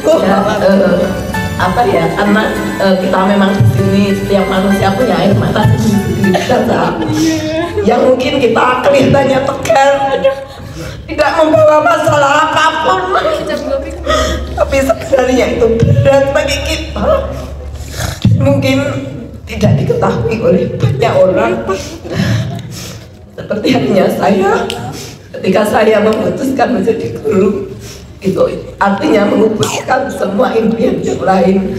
Ya, apa ya, karena kita memang di sini setiap manusia punya air mata sendiri yang mungkin kita kelihatannya tegar, tidak membawa masalah apapun, tapi sebenarnya itu berat bagi kita, mungkin tidak diketahui oleh banyak orang. Seperti halnya saya, ketika saya memutuskan menjadi guru, itu artinya mengumpulkan semua impian yang lain,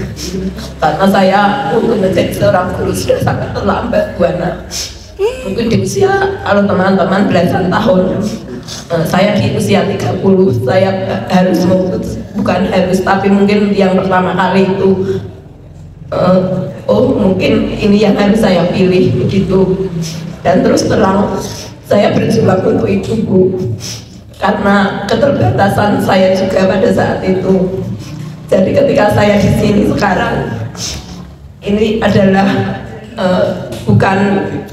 karena saya untuk menjadi seorang guru sudah sangat terlambat, Buana. Mungkin di usia, kalau teman-teman belasan tahun, saya di usia 30, saya harus memutus, bukan harus, tapi mungkin yang pertama kali itu oh mungkin ini yang harus saya pilih, begitu. Dan terus terang saya berjuang untuk itu, Bu, karena keterbatasan saya juga pada saat itu. Jadi ketika saya di sini sekarang, ini adalah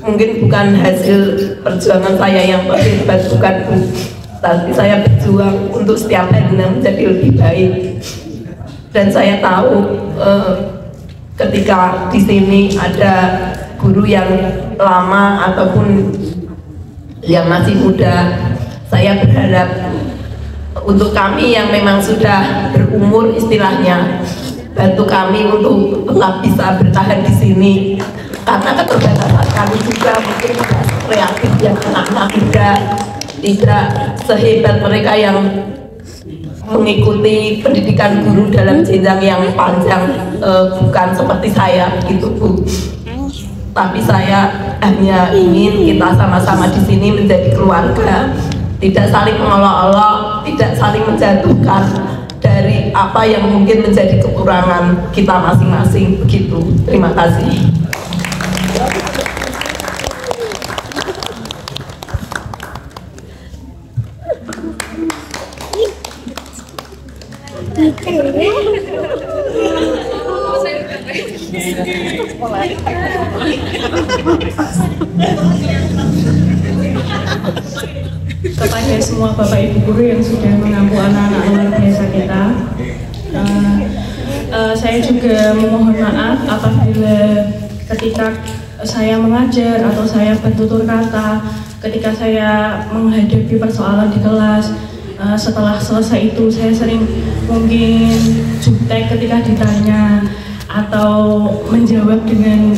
mungkin bukan hasil perjuangan saya yang hebat, bukan, Bu, tapi saya berjuang untuk setiap harinya menjadi lebih baik. Dan saya tahu ketika di sini ada guru yang lama ataupun yang masih muda, saya berharap untuk kami yang memang sudah berumur istilahnya, bantu kami untuk tetap bisa bertahan di sini, karena keterbatasan kami juga mungkin tidak kreatif yang anak-anak muda, tidak sehebat mereka yang mengikuti pendidikan guru dalam jenjang yang panjang, bukan seperti saya gitu, Bu. Tapi saya hanya ingin kita sama-sama di sini menjadi keluarga, tidak saling mengolok-olok, tidak saling menjatuhkan dari apa yang mungkin menjadi kekurangan kita masing-masing, begitu. Terima kasih. Kepada semua Bapak Ibu guru yang sudah mengampu anak-anak luar biasa kita, saya juga memohon maaf apabila ketika saya mengajar atau saya bertutur kata, ketika saya menghadapi persoalan di kelas, setelah selesai itu saya sering mungkin jutek ketika ditanya atau menjawab dengan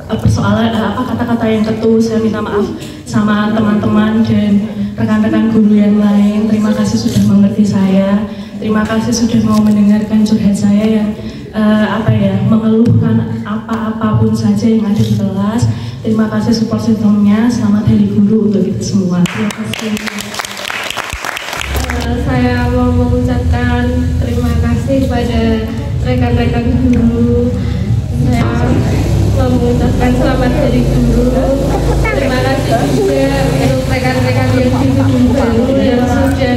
persoalan apa kata-kata yang ketus. Saya minta maaf sama teman-teman dan rekan-rekan guru yang lain. Terima kasih sudah mengerti saya. Terima kasih sudah mau mendengarkan curhat saya yang mengeluhkan apa-apapun saja yang ada di kelas. Terima kasih support systemnya. Selamat Hari Guru untuk kita semua. Terima kasih. Saya mau mengucapkan terima kasih pada rekan-rekan guru. Saya mau mengucapkan selamat Hari Guru. Terima kasih juga untuk rekan-rekan yang di gedung baru yang sudah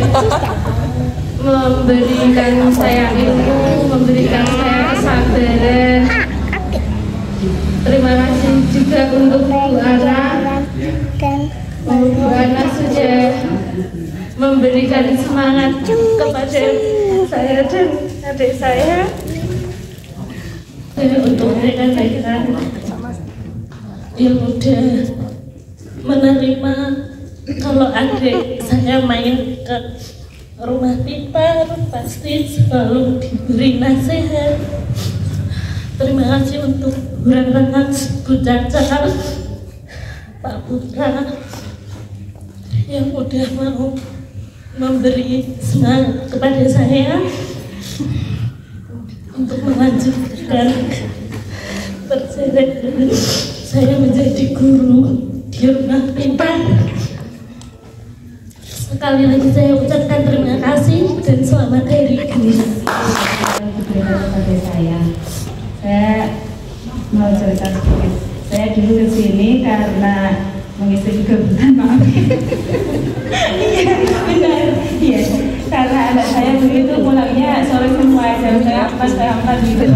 memberikan saya ilmu, memberikan saya kesabaran. Terima kasih juga untuk Bu Ana. Bu Ana sudah memberikan semangat kepada saya dan adik saya. Untuk rekan-rekan yang udah menerima kalau adik saya main ke rumah Pipa, pasti selalu diberi nasihat. Terima kasih untuk rekan-rekan Bu Caca, Pak Putra yang udah mau memberi semangat kepada saya untuk melanjutkan perjalanan saya menjadi guru di rumah Pipa. Sekali lagi saya ucapkan terima kasih dan selamat Hari Guru. Saya mau cerita sedikit. Saya dulu ke sini karena mengisi kebutuhan, maaf. Iya, benar. Iya, karena anak saya begitu pulangnya sore semua, jam setengah 4 gitu.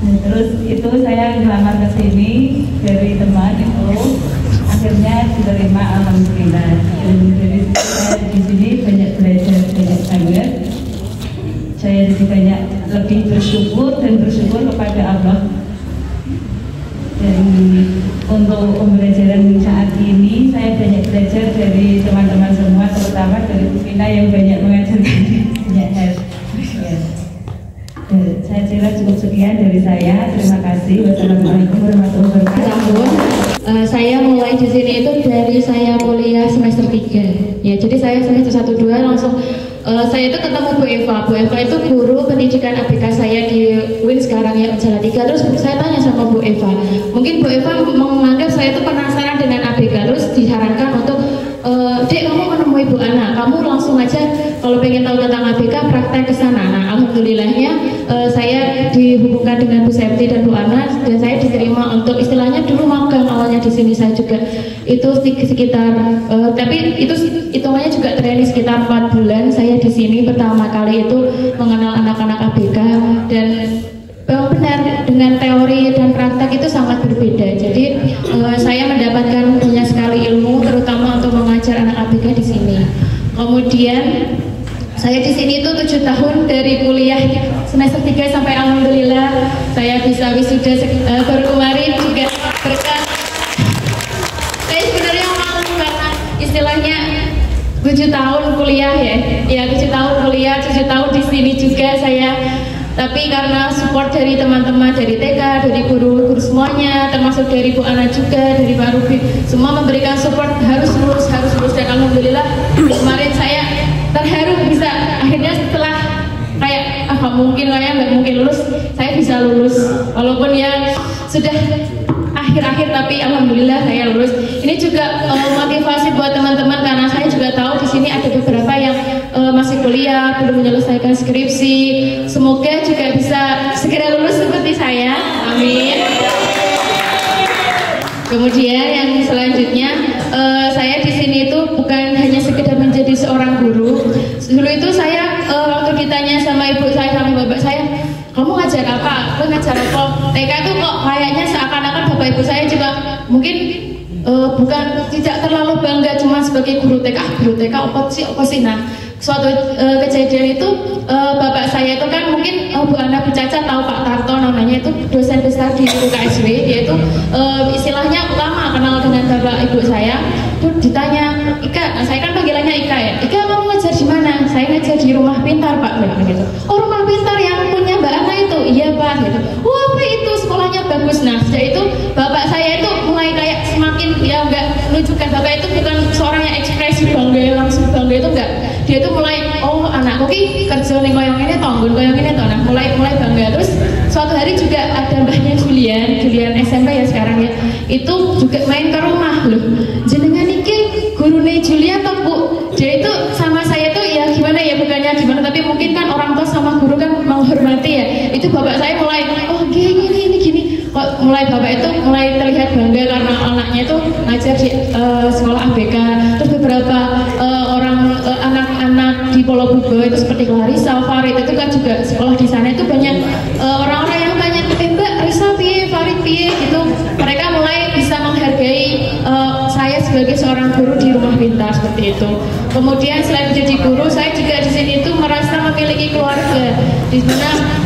Terus itu saya ngelamar ke sini dari teman itu, akhirnya diterima, alhamdulillah. Dan dari saya di sini banyak belajar, banyak banget. saya lebih banyak lebih bersyukur kepada Allah. Dan untuk pembelajaran saat ini saya banyak belajar dari teman-teman semua, terutama dari Bu Vina yang banyak mengajarkan banyak hal. Ya. Saya kira cukup sekian dari saya. Terima kasih. Wassalamualaikum warahmatullahi wabarakatuh. Saya mulai di sini itu dari saya kuliah semester 3. Ya, jadi saya semester 1-2 langsung saya itu ketemu Bu Eva. Bu Eva itu guru pendidikan ABK saya di UIN sekarang ya, Jalan 3. Terus saya tanya sama Bu Eva. Mungkin Bu Eva menganggap saya itu penasaran dengan ABK, terus disarankan untuk Dek, kamu menemui Bu Ana, kamu langsung aja kalau pengen tahu tentang ABK praktek ke sana. Nah, alhamdulillahnya saya dihubungkan dengan Bu Septi dan Bu Ana, dan saya diterima untuk istilahnya dulu magang awalnya di sini. Saya juga itu sekitar tapi itu hitungannya juga training sekitar 4 bulan. Saya di sini pertama kali itu mengenal anak-anak ABK, dan benar dengan teori dan praktek itu sangat berbeda. Jadi saya mendapatkan banyak sekali ilmu, terutama untuk mengajar anak ABK di sini. Kemudian saya di sini itu 7 tahun dari kuliah semester 3 sampai alhamdulillah saya bisa wisuda baru kemarin juga berkat. Saya sebenarnya malu karena istilahnya 7 tahun kuliah ya 7 tahun kuliah, 7 tahun di sini juga saya. Tapi karena support dari teman-teman dari TK, dari guru-guru semuanya, termasuk dari Bu Ana juga, dari Pak Ruby, semua memberikan support harus lulus, dan alhamdulillah kemarin saya terharu bisa akhirnya setelah kayak nggak mungkin lulus, saya bisa lulus walaupun ya sudah akhir-akhir, tapi alhamdulillah saya lulus. Ini juga motivasi buat teman-teman karena saya juga tahu di sini ada beberapa yang masih kuliah, belum menyelesaikan skripsi. Semoga juga bisa segera lulus seperti saya. Amin. Kemudian yang selanjutnya saya di sini itu bukan hanya sekedar menjadi seorang guru. Dulu itu saya waktu ditanya sama ibu saya sama bapak saya, kamu ngajar apa? Aku ngajar apa? TK itu kok kayaknya seakan-akan bapak ibu saya juga mungkin bukan tidak terlalu bangga cuma sebagai guru TK. Guru TK apa sih? Nah, suatu kejadian itu bapak saya itu kan mungkin Bu Ana Bu Caca tahu Pak Tarto, namanya itu dosen besar di UKSW, dia itu istilahnya lama kenal dengan bapak ibu saya. Tuh ditanya, Ika, saya kan panggilannya Ika ya, Ika kamu ngajar di mana? Saya ngajar di Rumah Pintar Pak, gitu. Oh, Rumah Pintar yang punya Mbak Ana itu? Iya Pak, gitu. Wah, apa itu sekolahnya bagus. Nah, sejak itu bapak saya itu mulai kayak semakin ya nggak menunjukkan, bapak itu bukan seorang yang ekspresi bangga langsung bangga itu enggak. Dia tuh mulai, oh anakku ki kerja nih koyong ini tonggun koyong ini toh. Nah, mulai bangga. Terus suatu hari juga ada mbahnya Julian SMP ya sekarang ya, itu juga main ke rumah loh. Jenengan iki gurune Julian toh Bu. Dia itu sama saya tuh ya gimana ya, bukannya gimana, tapi mungkin kan orang tua sama guru kan menghormati ya. Itu bapak saya mulai, oh gini. Kok mulai bapak itu mulai terlihat bangga karena anaknya itu ngajar di sekolah ABK. Terus beberapa anak-anak di Pulau Bugo itu seperti Clarissa, Farid itu kan juga sekolah di sana, itu banyak orang-orang yang tanya, Mbak Risa piye, Farid piye gitu. Mereka mulai bisa menghargai saya sebagai seorang guru di Rumah Pintar seperti itu. Kemudian selain menjadi guru, saya juga di sini itu merasa memiliki keluarga di mana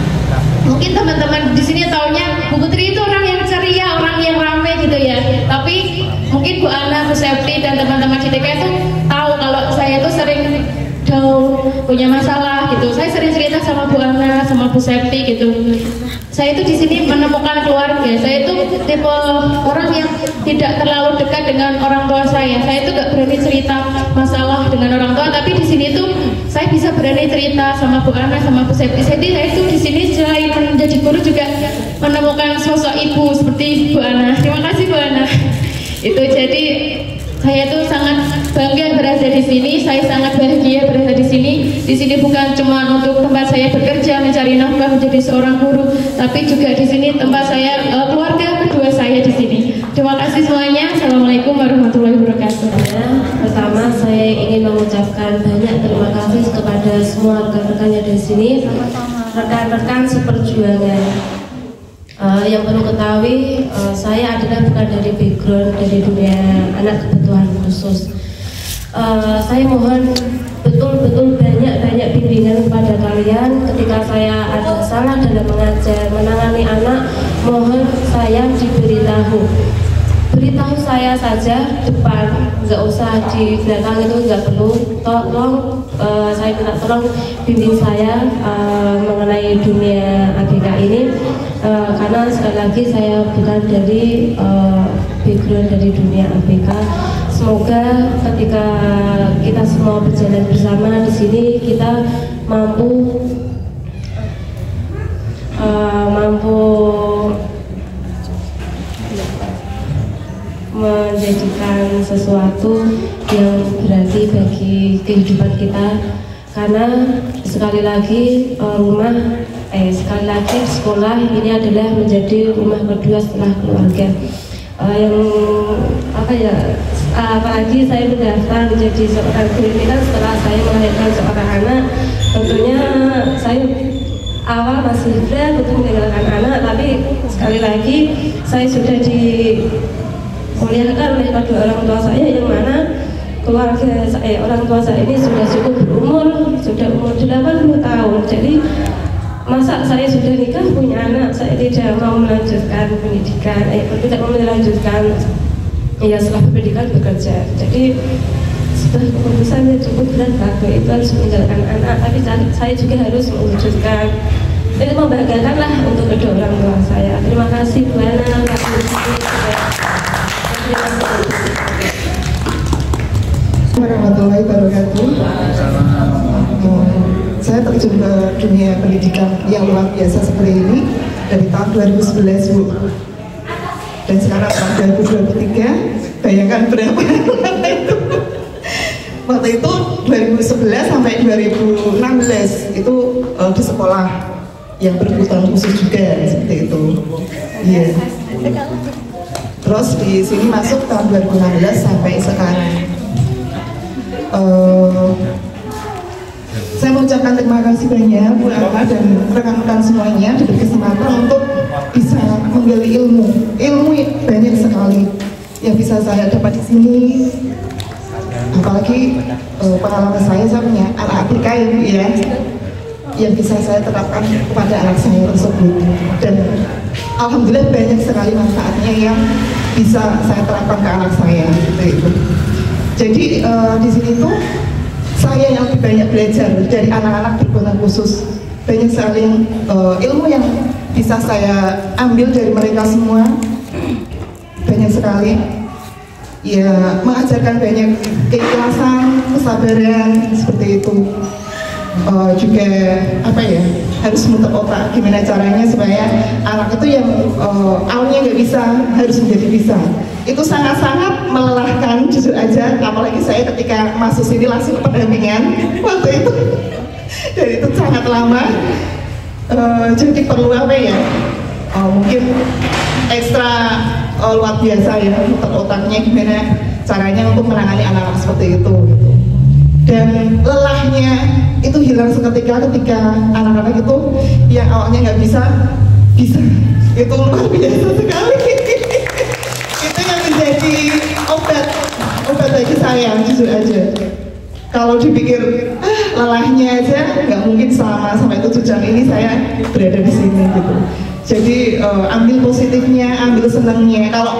mungkin teman-teman di sini taunya Bu Putri itu orang yang ceria, orang yang ramai gitu ya. Tapi mungkin Bu Ana, Bu Septi dan teman-teman di TK itu tahu kalau saya itu sering punya masalah gitu. Saya sering cerita sama Bu Ana, sama Bu Septi gitu. Saya itu di sini menemukan keluarga. Saya itu tipe orang yang tidak terlalu dekat dengan orang tua saya. Saya itu gak berani cerita masalah dengan orang tua, tapi di sini tuh saya bisa berani cerita sama Bu Ana, sama Bu Septi. Jadi saya itu di sini selain menjadi guru juga menemukan sosok ibu seperti Bu Ana. Terima kasih Bu Ana. Itu jadi saya tuh sangat bangga berada di sini. Saya sangat bahagia berada di sini. Di sini bukan cuma untuk tempat saya bekerja mencari nafkah menjadi seorang guru, tapi juga di sini tempat saya keluarga kedua saya di sini. Terima kasih semuanya. Assalamualaikum warahmatullahi wabarakatuh. Pertama saya ingin mengucapkan banyak terima kasih kepada semua rekan-rekannya di sini, rekan-rekan seperjuangan. Yang perlu ketahui, saya adalah bukan dari background dari dunia anak kebutuhan khusus. Saya mohon betul-betul banyak bimbingan kepada kalian ketika saya ada salah dalam mengajar, menangani anak, mohon saya diberitahu. Beritahu saya saja depan, nggak usah di belakang, itu nggak perlu. Tolong saya minta tolong bimbing saya mengenai dunia ABK ini, karena sekali lagi saya bukan dari background dari dunia ABK. Semoga ketika kita semua berjalan bersama di sini, kita mampu menjadikan sesuatu yang berarti bagi kehidupan kita, karena sekali lagi sekolah ini adalah menjadi rumah kedua setelah keluarga. Apalagi saya mendaftar menjadi seorang guru ini kan setelah saya melahirkan seorang anak. Tentunya saya awal masih berat untuk meninggalkan anak, tapi sekali lagi saya sudah dikuliahkan oleh kedua orang tua saya, yang mana keluarga saya, orang tua saya ini sudah cukup berumur, sudah umur 80 tahun. Jadi masa saya sudah nikah punya anak, saya tidak mau melanjutkan pendidikan, tidak mau melanjutkan setelah pendidikan bekerja. Jadi sebuah keputusan yang cukup berat bagi itu harus meninggalkan anak, tapi saya juga harus mewujudkan. Itu membanggakanlah untuk kedua orang tua saya. Terima kasih Bu Ana. Warahmatullahi wabarakatuh. Saya terjun ke dunia pendidikan yang luar biasa seperti ini dari tahun 2011, Bu. Dan sekarang tahun 2023, bayangkan berapa waktu itu. Waktu itu 2011 sampai 2016 itu di sekolah yang berkebutuhan khusus juga seperti itu. Iya. Terus di sini masuk tahun 2016 sampai sekarang. Saya mengucapkan terima kasih banyak Bu Ana dan rekan-rekan semuanya diberi kesempatan untuk bisa menggali ilmu banyak sekali yang bisa saya dapat di sini. Apalagi pengalaman saya punya anak ABK Ibu ya, yang bisa saya terapkan kepada anak saya tersebut, dan alhamdulillah banyak sekali manfaatnya yang bisa saya terapkan ke anak saya gitu. Jadi di sini tuh saya yang lebih banyak belajar dari anak-anak berkebutuhan khusus. Banyak sekali ilmu yang bisa saya ambil dari mereka semua. Banyak sekali. Ya, mengajarkan banyak keikhlasan, kesabaran seperti itu. Juga harus muter otak gimana caranya supaya anak itu yang awalnya nggak bisa harus menjadi bisa. Itu sangat-sangat melelahkan jujur aja, apalagi saya ketika masuk sini langsung pendampingan waktu itu dan itu sangat lama. Jadi perlu mungkin ekstra luar biasa ya, muter otaknya gimana caranya untuk menangani anak-anak seperti itu. Dan lelahnya itu hilang seketika ketika anak-anak itu yang awalnya nggak bisa. Itu luar biasa sekali. Itu yang menjadi obat bagi saya, jujur aja. Kalau dipikir lelahnya aja nggak mungkin sampai 7 jam ini saya berada di sini gitu. Jadi ambil positifnya, ambil senangnya. Kalau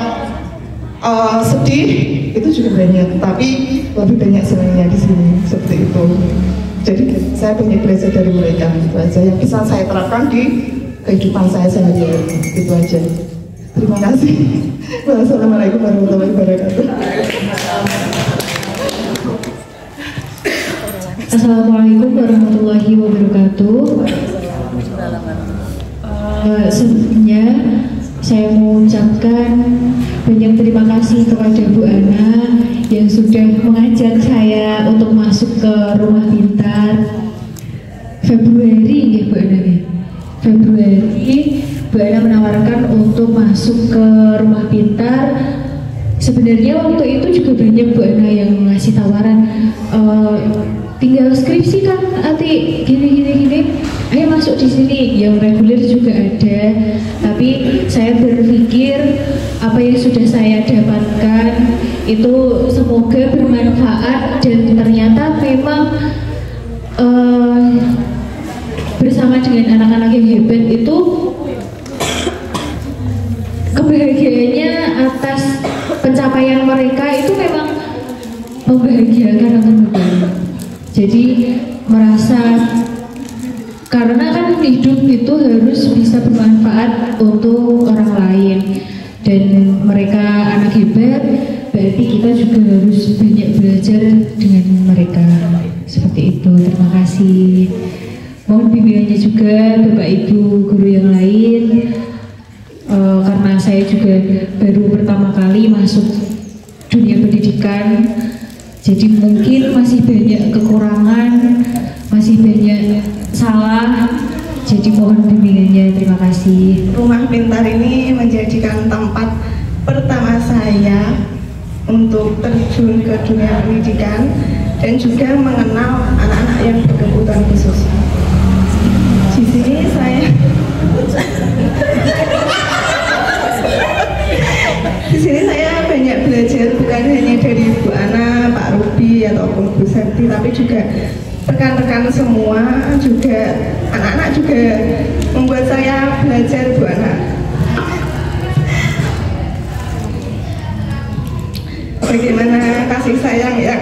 sedih itu juga banyak, tapi lebih banyak senangnya di sini seperti itu. Jadi saya banyak belajar dari mereka, itu aja yang bisa saya terapkan di kehidupan saya sehari-hari. Itu aja. Terima kasih. Wassalamualaikum warahmatullahi wabarakatuh. Assalamualaikum warahmatullahi wabarakatuh. Sebelumnya saya mengucapkan banyak terima kasih kepada Bu Ana yang sudah mengajak saya untuk masuk ke Rumah Pintar. Februari ya Bu Ana ya. Februari Bu Ana menawarkan untuk masuk ke Rumah Pintar. Sebenarnya waktu itu juga banyak Bu Ana yang ngasih tawaran, tinggal skripsi kan, Ati gini, ayo masuk di sini. Yang reguler juga ada, tapi saya berpikir apa yang sudah saya dapatkan itu semoga bermanfaat, dan ternyata memang bersama dengan dengan anak-anak yang hebat itu kebahagiaannya atas pencapaian mereka itu memang membahagiakan teman-teman. Jadi merasa karena kan hidup itu harus bisa bermanfaat untuk orang lain, dan mereka anak hebat, berarti kita juga harus banyak belajar dengan mereka. Seperti itu. Terima kasih. Mohon bimbingannya juga Bapak Ibu guru yang lain, karena saya juga baru pertama kali masuk dunia pendidikan, jadi mungkin masih banyak kekurangan, masih banyak salah, jadi mohon bimbingannya. Terima kasih. Rumah Pintar ini menjadikan tempat pertama saya untuk terjun ke dunia pendidikan dan juga mengenal anak-anak yang berkebutuhan khusus. Di sini saya banyak belajar, bukan hanya dari Bu Ana, Pak Ruby ataupun Bu Septi, tapi juga rekan-rekan semua, juga anak-anak juga membuat saya belajar, Bu Ana. Bagaimana kasih sayang yang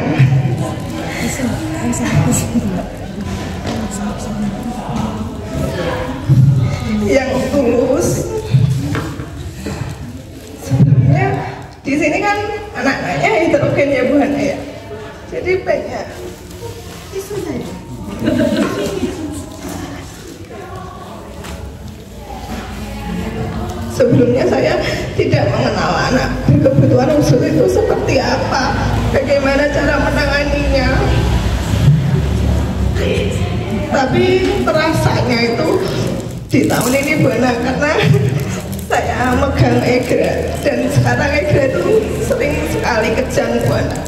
tulus. Sebenarnya di sini kan anak-anaknya heterogen ya Bu Hana ya, jadi banyak isu saya. Sebelumnya saya tidak mengenal anak berkebutuhan khusus itu seperti apa, bagaimana cara menanganinya. Tapi terasanya itu di tahun ini Bu Ana, karena saya megang EGRA dan sekarang EGRA itu sering sekali kejang Bu Ana.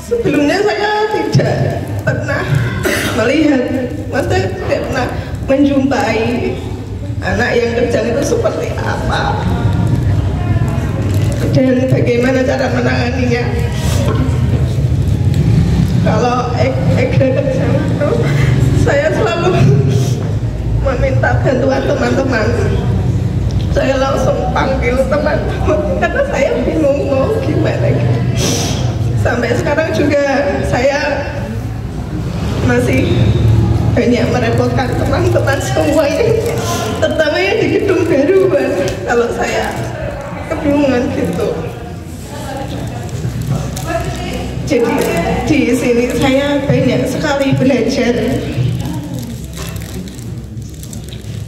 Sebelumnya saya tidak pernah melihat, maksudnya tidak pernah menjumpai anak yang kejang itu seperti apa dan bagaimana cara menanganinya. Kalau EGRA kejang itu saya selalu meminta bantuan teman-teman. Saya langsung panggil teman-teman karena saya bingung mau gimana gitu. Sampai sekarang juga saya masih banyak merepotkan teman-teman semuanya, terutama yang di gedung baru Bang. Kalau saya kebingungan gitu. Jadi di sini saya banyak sekali belajar,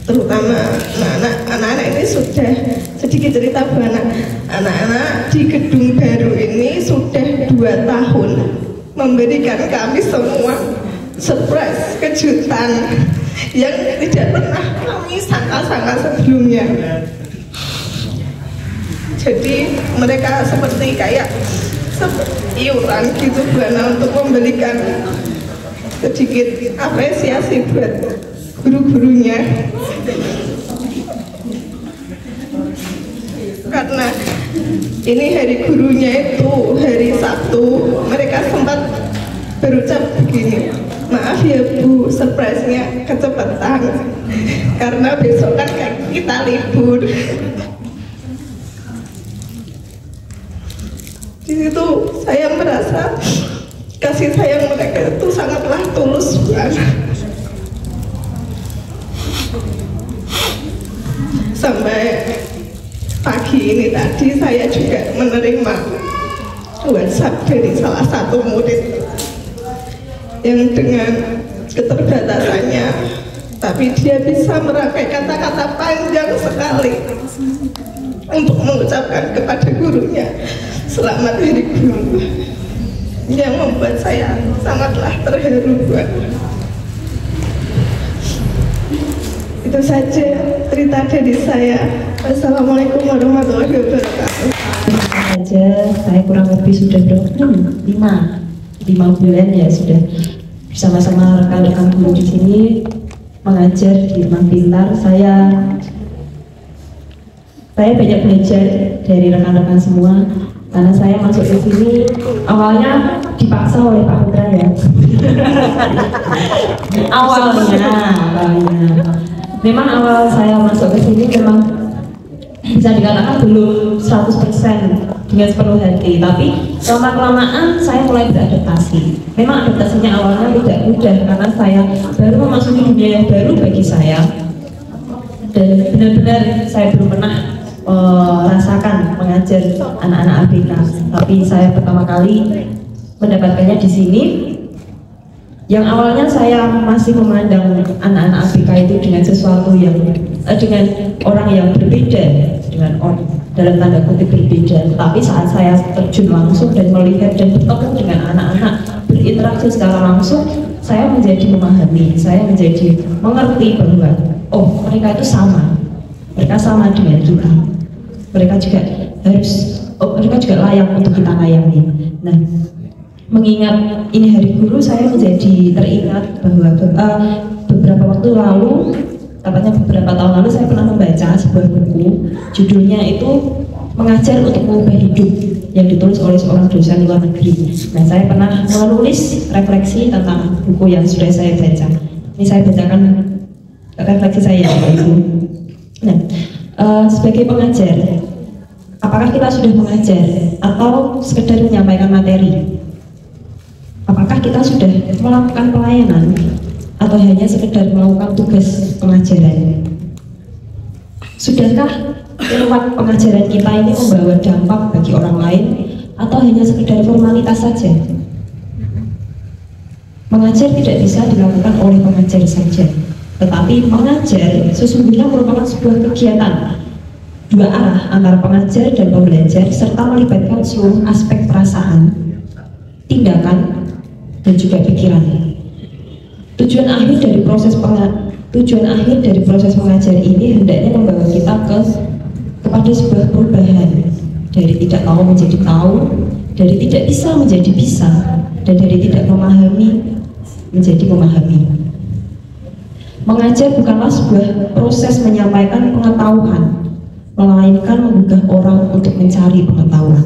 terutama anak-anak ini sudah sedikit cerita Bu Ana. Anak-anak di gedung baru ini sudah 2 tahun memberikan kami semua surprise, kejutan yang tidak pernah kami sangka-sangka sebelumnya. Jadi mereka seperti kayak iuran gitu Bu Ana untuk memberikan sedikit apresiasi buat guru-gurunya, karena ini hari gurunya itu hari Sabtu. Mereka sempat berucap begini, maaf ya Bu, surprise-nya kecepatan karena besok kan kita libur. Di situ saya merasa kasih sayang mereka itu sangatlah tulus Bu Ana. Sampai pagi ini tadi saya juga menerima WhatsApp dari salah satu murid yang dengan keterbatasannya, tapi dia bisa merangkai kata-kata panjang sekali untuk mengucapkan kepada gurunya selamat hari guru, yang membuat saya sangatlah terharu. Itu saja cerita dari saya. Wassalamualaikum warahmatullahi wabarakatuh. Saja saya kurang lebih sudah 5 bulan ya sudah bersama-sama rekan-rekan guru di sini mengajar di Rumah Pintar. Saya banyak belajar dari rekan-rekan semua, karena saya masuk ke sini awalnya dipaksa oleh Pak Putra ya. awalnya memang awal saya masuk ke sini memang bisa dikatakan belum 100% dengan sepenuh hati, tapi lama-kelamaan saya mulai beradaptasi. Memang adaptasinya awalnya tidak mudah karena saya baru memasuki dunia yang baru bagi saya, dan benar-benar saya belum pernah rasakan mengajar anak-anak ABK. Tapi saya pertama kali mendapatkannya di sini. Yang awalnya saya masih memandang anak-anak ABK itu dengan sesuatu yang dengan orang yang berbeda, dengan orang dalam tanda kutip berbeda. Tapi saat saya terjun langsung dan melihat dan bertemu dengan anak-anak, berinteraksi secara langsung, saya menjadi memahami, saya menjadi mengerti bahwa oh, mereka itu sama, mereka sama dengan kita, mereka juga harus, mereka juga layak untuk kita layani. Nah, mengingat ini Hari Guru, saya menjadi teringat bahwa beberapa waktu lalu, tepatnya beberapa tahun lalu, saya pernah membaca sebuah buku, judulnya itu Mengajar untuk Mengubah Hidup, yang ditulis oleh seorang dosen luar negeri. Nah, saya pernah menulis refleksi tentang buku yang sudah saya baca. Ini saya bacakan refleksi saya itu. Nah, sebagai pengajar, apakah kita sudah mengajar atau sekedar menyampaikan materi? Apakah kita sudah melakukan pelayanan atau hanya sekedar melakukan tugas pengajaran? Sudahkah lewat pengajaran kita ini membawa dampak bagi orang lain atau hanya sekedar formalitas saja? Mengajar tidak bisa dilakukan oleh pengajar saja, tetapi mengajar sesungguhnya merupakan sebuah kegiatan dua arah antara pengajar dan pembelajar, serta melibatkan seluruh aspek perasaan, tindakan, dan juga pikiran. Tujuan akhir dari proses mengajar ini hendaknya membawa kita kepada sebuah perubahan, dari tidak tahu menjadi tahu, dari tidak bisa menjadi bisa, dan dari tidak memahami menjadi memahami. Mengajar bukanlah sebuah proses menyampaikan pengetahuan, melainkan menggugah orang untuk mencari pengetahuan.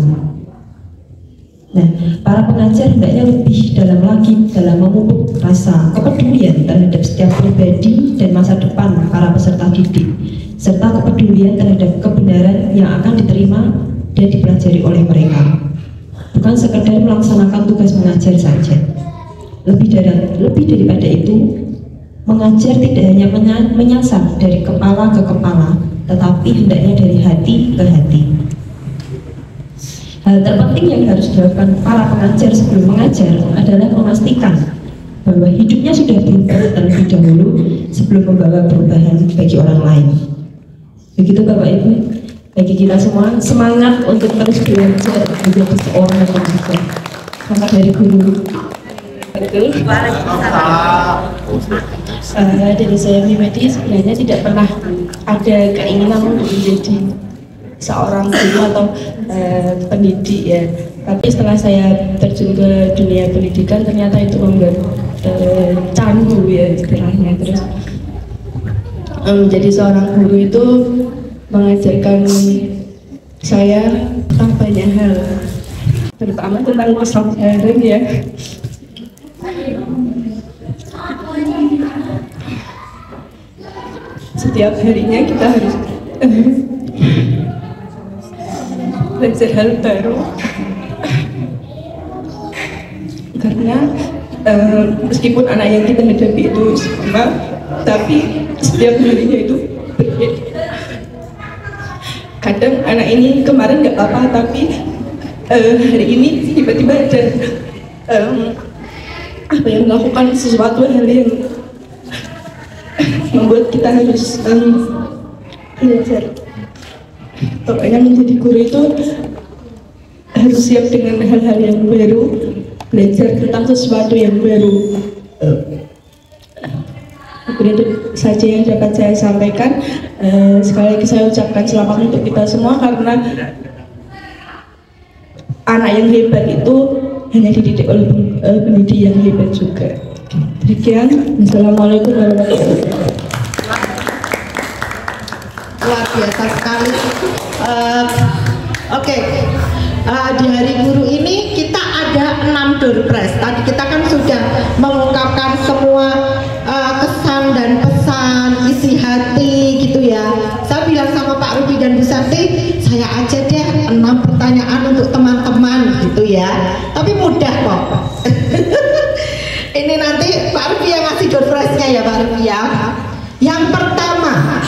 Nah, para pengajar hendaknya lebih dalam lagi dalam memupuk rasa kepedulian terhadap setiap pribadi dan masa depan para peserta didik, serta kepedulian terhadap kebenaran yang akan diterima dan dipelajari oleh mereka. Bukan sekedar melaksanakan tugas mengajar saja. Lebih daripada itu, mengajar tidak hanya menyasar dari kepala ke kepala, tetapi hendaknya dari hati ke hati. Hal terpenting yang harus dilakukan para pengajar sebelum mengajar adalah memastikan bahwa hidupnya sudah berubah terlebih dahulu sebelum membawa perubahan bagi orang lain. Begitu Bapak Ibu, bagi kita semua semangat untuk terus belajar menjadi seorang yang pengajar. Selamat Hari Guru. Dari saya pribadi sebenarnya tidak pernah ada keinginan untuk menjadi seorang guru atau pendidik ya. Tapi setelah saya terjun ke dunia pendidikan, ternyata itu membuat candu ya istilahnya. Terus menjadi seorang guru itu mengajarkan saya tentang banyak hal, terutama tentang kesadaran ya. Setiap harinya kita harus belajar hal baru, karena meskipun anak yang kita hadapi itu sama, tapi setiap harinya itu berbeda. Kadang anak ini kemarin nggak apa-apa, tapi hari ini tiba-tiba ada melakukan sesuatu hal yang membuat kita harus belajar. Pokoknya menjadi guru itu harus siap dengan hal-hal yang baru, belajar tentang sesuatu yang baru. Mungkin itu saja yang dapat saya sampaikan. Sekali lagi saya ucapkan selamat untuk kita semua, karena anak yang hebat itu hanya dididik oleh pendidik yang hebat juga. Demikian, Assalamualaikum warahmatullahi wabarakatuh. Luar biasa sekali. Oke. Di Hari Guru ini kita ada 6 door prize. Tadi kita kan sudah mengungkapkan semua kesan dan pesan, isi hati gitu ya. Saya bilang sama Pak Ruby dan Bu Santi, saya aja deh 6 pertanyaan untuk teman-teman gitu ya. Tapi mudah kok. Ini nanti Pak Ruby yang ngasih door prize-nya ya Pak Ruby ya. Yang pertama,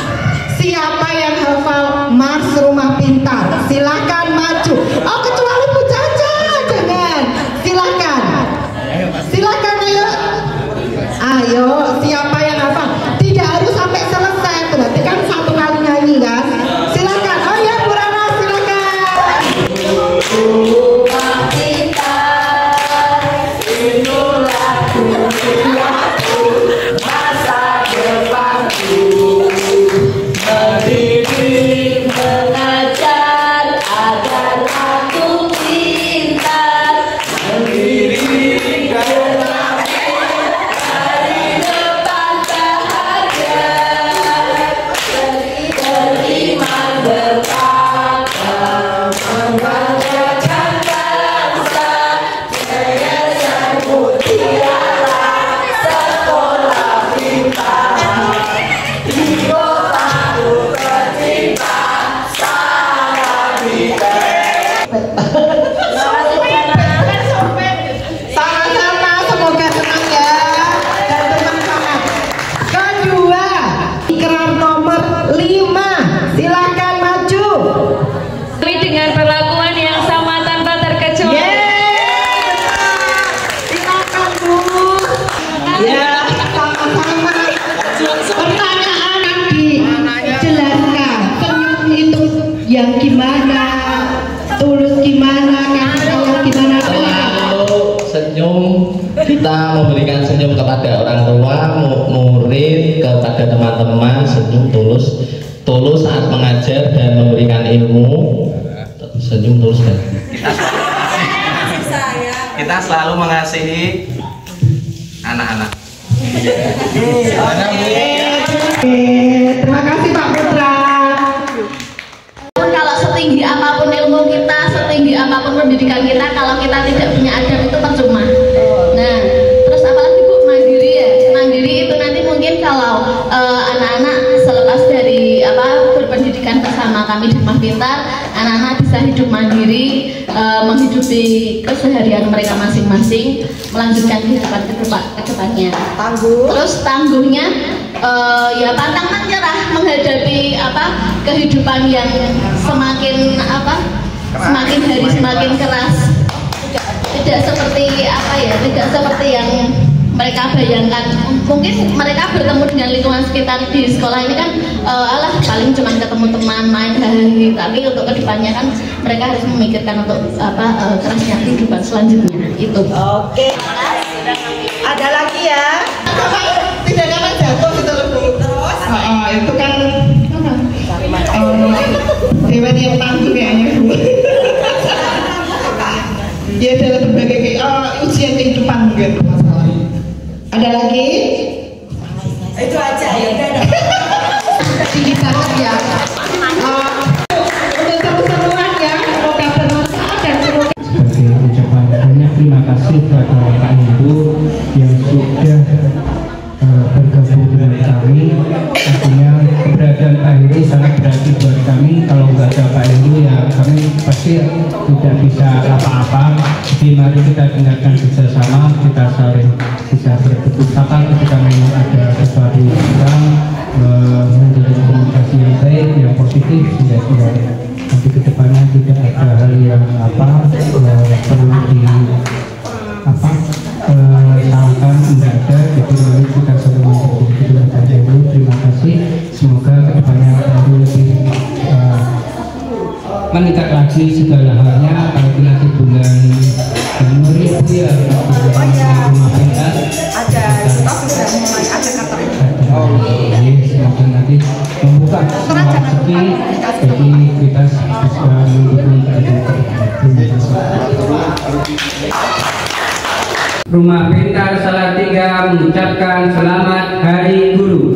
siapa yang hafal Mars Rumah Pintar? Silakan maju. Oh, kecuali Bu Caca, jangan. Silakan. Silakan ayo. Ayo, siapa yang hafal? Tidak harus sampai selesai, berarti kan 1 kali nyanyi kan? Silakan. Oh ya, Bu Rana, silakan. Rumah Pintar, inilah tujuanku, masa depanku. Mendidik, mengajar agar aku pintar, mendidik generasi dari depan bahagia, beriman bertakwa, membanggakan bangsa, yayasan mutiara, sekolah pintar. Sama-sama, semoga senang ya dan bermanfaat. Kedua, ikrar nomor 5, silakan maju. Dengan perlakuan yang sama tanpa terkecuali. Silakan Bu. Ya, sama-sama. Pertanyaan dijelaskan. Senyum itu yang gimana? Tulus gimana? Kasih sayang gimana? Kalau senyum, kita memberikan senyum kepada orang tua, murid, kepada teman-teman, senyum tulus saat mengajar dan memberikan ilmu, senyum tulus kan. Kita selalu mengasihi anak-anak. Terima kasih Pak Putra. Kalau setinggi apapun ilmu kita, setinggi apapun pendidikan kita, kalau kita tidak punya adab itu percuma. Nah, terus apalagi Bu, mandiri ya. Mandiri itu nanti mungkin kalau anak-anak selepas dari berpendidikan bersama kami di Rumah Pintar, anak-anak bisa hidup mandiri, menghidupi keseharian mereka masing-masing, melanjutkan kehidupan ke depannya. Terus tangguhnya ya pantang menyerah menghadapi kehidupan yang semakin semakin hari semakin keras. Tidak seperti tidak seperti yang mereka bayangkan. Mungkin mereka bertemu dengan lingkungan sekitar di sekolah ini kan paling cuma ketemu teman, main hari, tapi untuk kedepannya kan mereka harus memikirkan untuk kerasnya kehidupan selanjutnya itu. Oke. Ada lagi ya? Tidak dapat jatuh gitu loh Bu. Terus? Itu kan hewan yang tangguh kayaknya Bu. Ya dalam berbagai ujian kehidupan mungkin masalahnya. Ada lagi? Itu aja ya udah. Tinggi banget ya. Untuk seru-seruan ya, semoga bermanfaat dan semoga. Sebagai ucapan banyak terima kasih kepada Pak Ibu yang sudah bergabung dengan kami. Artinya keberadaan Pak Heru sangat berarti buat kami. Kalau nggak ada Pak Heru ya kami pasti tidak bisa apa-apa. Jadi mari kita dengarkan bersama, kita saling bisa bertukar kata ketika memang ada sesuatu yang kurang, menjadi komunikasi yang baik, yang positif, sehingga nanti ke depannya tidak ada hal yang perlu salahkan, tidak ada. Jadi mari kita semua berdoa saja dulu. Terima kasih. Semoga kedepannya lebih meningkat lagi segala halnya. Apalagi nanti bulan Januari ya, Rumah Pintar ada kita sudah mulai ada kata. Semoga nanti membuka semua rezeki, jadi kita bisa mendukung kehidupan. Rumah Pintar Salatiga mengucapkan selamat Hari Guru.